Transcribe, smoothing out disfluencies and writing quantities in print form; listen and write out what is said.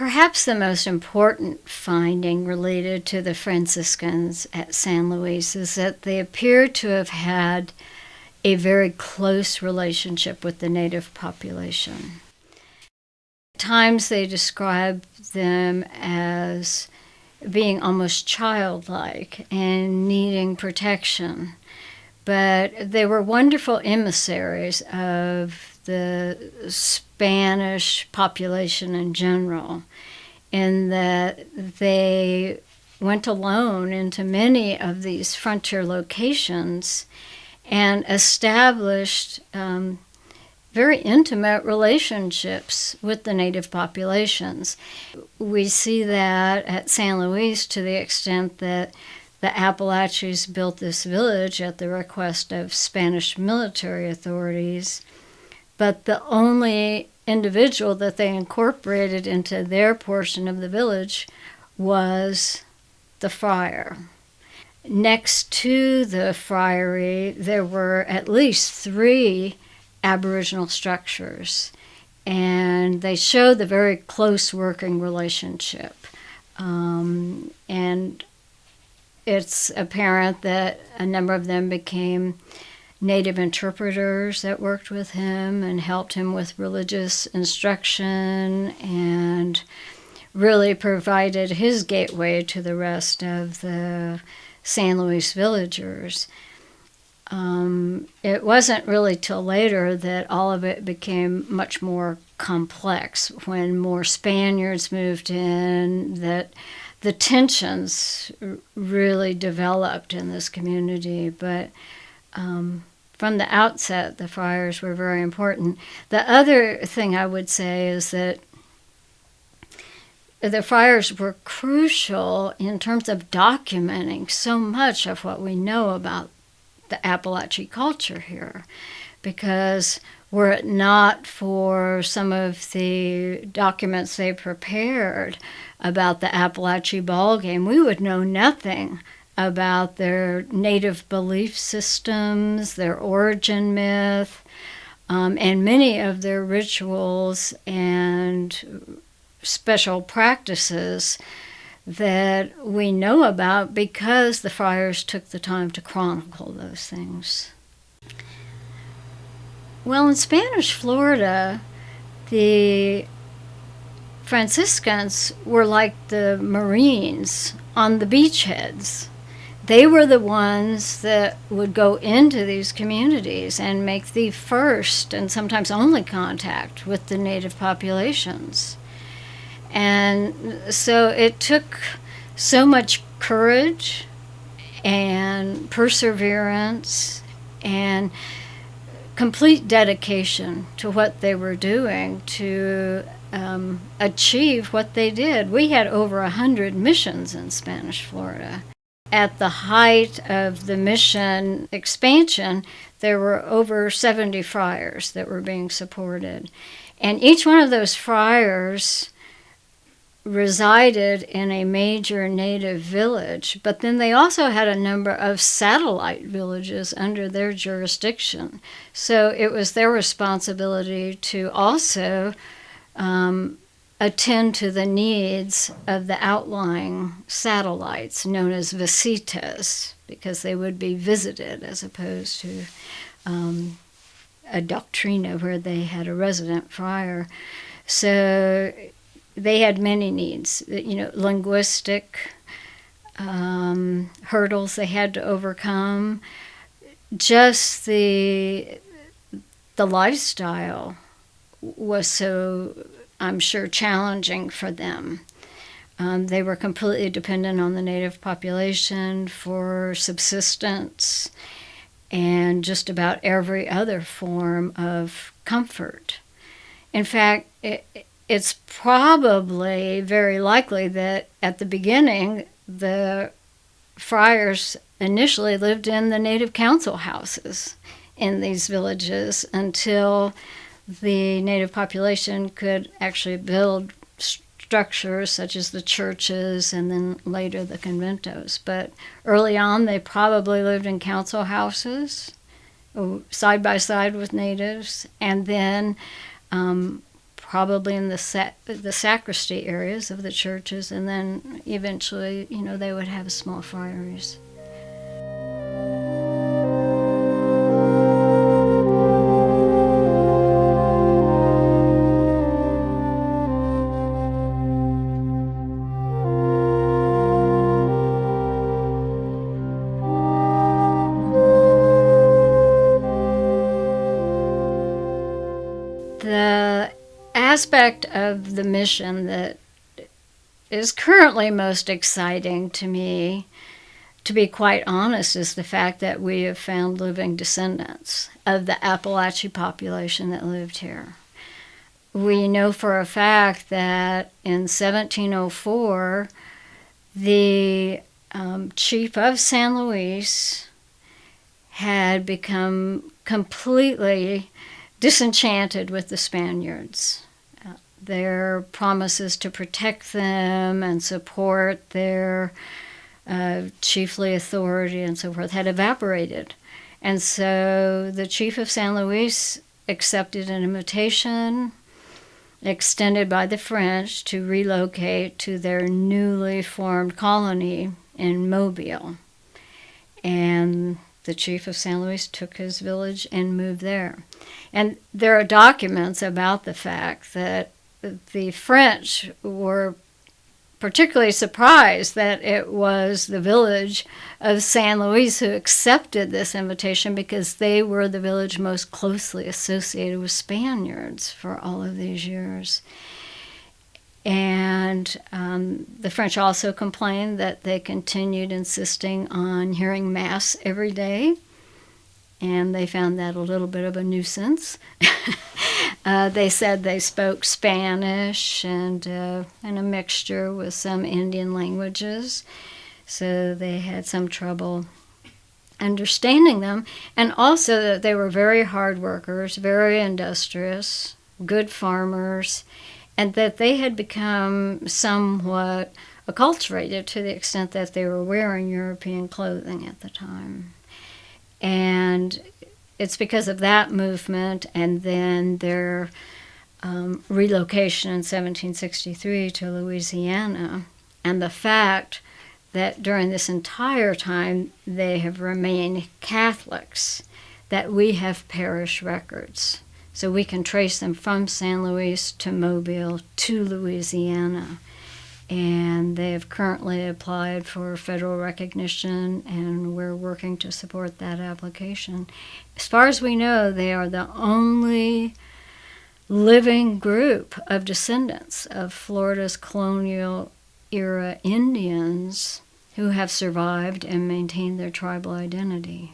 Perhaps the most important finding related to the Franciscans at San Luis is that they appear to have had a very close relationship with the native population. At times they describe them as being almost childlike and needing protection, but they were wonderful emissaries of the Spanish population in general, in that they went alone into many of these frontier locations and established very intimate relationships with the native populations. We see that at San Luis to the extent that the Apalachees built this village at the request of Spanish military authorities, but the only individual that they incorporated into their portion of the village was the friar. Next to the friary, there were at least 3 Aboriginal structures, and they show the very close working relationship. And it's apparent that a number of them became native interpreters that worked with him and helped him with religious instruction and really provided his gateway to the rest of the San Luis villagers. It wasn't really till later that all of it became much more complex. When more Spaniards moved in, that the tensions really developed in this community. But from the outset, the friars were very important. The other thing I would say is that the friars were crucial in terms of documenting so much of what we know about the Apalachee culture here, because were it not for some of the documents they prepared about the Apalachee ballgame, we would know nothing about their native belief systems, their origin myth, and many of their rituals and special practices that we know about because the friars took the time to chronicle those things. Well, in Spanish Florida, the Franciscans were like the Marines on the beachheads. They were the ones that would go into these communities and make the first and sometimes only contact with the native populations. And so it took so much courage and perseverance and complete dedication to what they were doing to achieve what they did. We had over 100 missions in Spanish Florida. At the height of the mission expansion, there were over 70 friars that were being supported. And each one of those friars resided in a major native village, but then they also had a number of satellite villages under their jurisdiction. So it was their responsibility to also attend to the needs of the outlying satellites known as visitas, because they would be visited as opposed to a doctrina where they had a resident friar. So they had many needs, linguistic hurdles they had to overcome. Just the lifestyle was so, I'm sure, challenging for them. They were completely dependent on the native population for subsistence and just about every other form of comfort. In fact, it's probably very likely that at the beginning, the friars initially lived in the native council houses in these villages until the native population could actually build structures such as the churches and then later the conventos. But early on, they probably lived in council houses side by side with natives, and then probably in the sacristy areas of the churches, and then eventually, they would have small friaries. The aspect of the mission that is currently most exciting to me, to be quite honest, is the fact that we have found living descendants of the Apalachee population that lived here. We know for a fact that in 1704, the chief of San Luis had become completely disenchanted with the Spaniards. Their promises to protect them and support their chiefly authority and so forth had evaporated. And so the chief of San Luis accepted an invitation extended by the French to relocate to their newly formed colony in Mobile. And the chief of San Luis took his village and moved there. And there are documents about the fact that the French were particularly surprised that it was the village of San Luis who accepted this invitation, because they were the village most closely associated with Spaniards for all of these years. And the French also complained that they continued insisting on hearing Mass every day, and they found that a little bit of a nuisance. They said they spoke Spanish and a mixture with some Indian languages, so they had some trouble understanding them, and also that they were very hard workers, very industrious, good farmers, and that they had become somewhat acculturated to the extent that they were wearing European clothing at the time. And it's because of that movement and then their relocation in 1763 to Louisiana, and the fact that during this entire time they have remained Catholics, that we have parish records. So we can trace them from San Luis to Mobile to Louisiana. And they have currently applied for federal recognition, and we're working to support that application. As far as we know, they are the only living group of descendants of Florida's colonial era Indians who have survived and maintained their tribal identity.